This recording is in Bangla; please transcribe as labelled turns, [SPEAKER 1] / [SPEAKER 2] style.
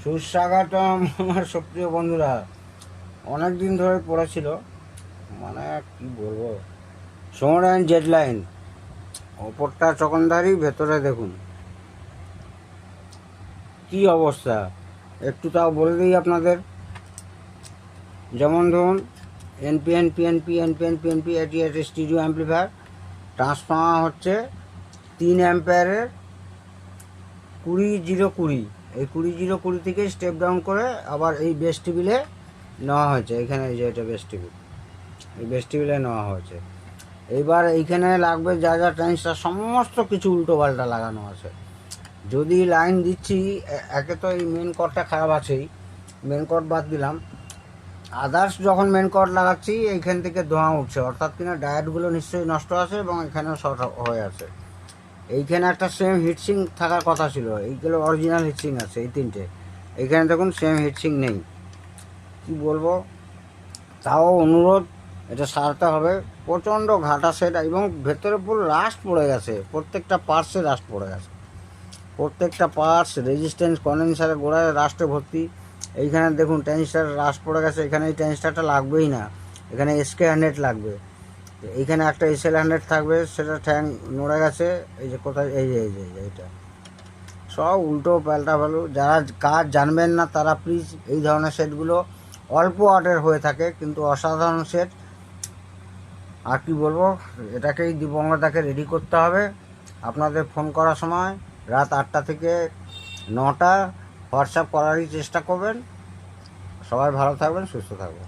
[SPEAKER 1] সুস্বাগতম আমার সক্রিয় বন্ধুরা। অনেক দিন ধরে পড়েছিল, মানে কি বলবো, সমরায়ণ জেট লাইন। ওপরটা চকনদারি, ভেতরে দেখুন কি অবস্থা। একটু তাও বলে দিই আপনাদের। যেমন ধরুন এনপিএন পিএনপি এনপিএন পিএনপি, এটি একটি স্টিরিও অ্যাম্পলিফায়ার। ট্রান্সফর্মার হচ্ছে 3 অ্যাম্পিয়ারের 20 0 20। এই 20 0 20 থেকে স্টেপ ডাউন করে আবার এই বেস টেবিলে নেওয়া হয়েছে। এখানে এই যে এটা বেস টেবিল, এই বেস টেবিলে নেওয়া হয়েছে। এইবার এইখানে লাগবে যা যা ট্রান্সিস্টর, সমস্ত কিছু উল্টো পাল্টা লাগানো আছে। যদি লাইন দিচ্ছি, একে তো এই মেন কর্ডটা খারাপ আছেই, মেন কর্ড বাদ দিলাম। আদার্স যখন মেন কর্ড লাগাচ্ছি এইখান থেকে ধোঁয়া উঠছে, অর্থাৎ কিনা ডায়োডগুলো নিশ্চয়ই নষ্ট আছে এবং এখানেও শর্ট হয়ে আছে। এইখানে একটা সেম হিটসিং থাকার কথা ছিল, এইগুলো অরিজিনাল হিটসিং আছে এই তিনটে। এইখানে দেখুন সেম হিটসিং নেই। কি বলবো, তাও অনুরোধ, এটা সারতে হবে। প্রচণ্ড ঘাটা সেট এবং ভেতরে পুরো রাস্ট পড়ে গেছে, প্রত্যেকটা পার্টসে রাস্ট পড়ে গেছে। প্রত্যেকটা পার্টস রেজিস্ট্যান্স কন্ডেন্সারের গোড়ায় রাস্টে ভর্তি। এইখানে দেখুন ট্রানজিস্টার রাস্ট পড়ে গেছে। এখানে এই ট্রানজিস্টারটা লাগবেই না, এখানে SK100 লাগবে। এইখানে একটা SL100 থাকবে, সেটা ঠ্যাং নড়ে গেছে। এই যে কোথায়, এই যে এইটা সব উল্টো পাল্টা ভালো। যারা কাজ জানবেন না তারা প্লিজ, এই ধরনের সেটগুলো অল্প ওয়াটের হয়ে থাকে কিন্তু অসাধারণ সেট। আর কি বলবো, এটাকেই দিবঙ্গতাকে রেডি করতে হবে। আপনাদের ফোন করার সময় রাত 8টা থেকে 9টা হোয়াটসঅ্যাপ করারই চেষ্টা করবেন। সবাই ভালো থাকবেন, সুস্থ থাকবেন।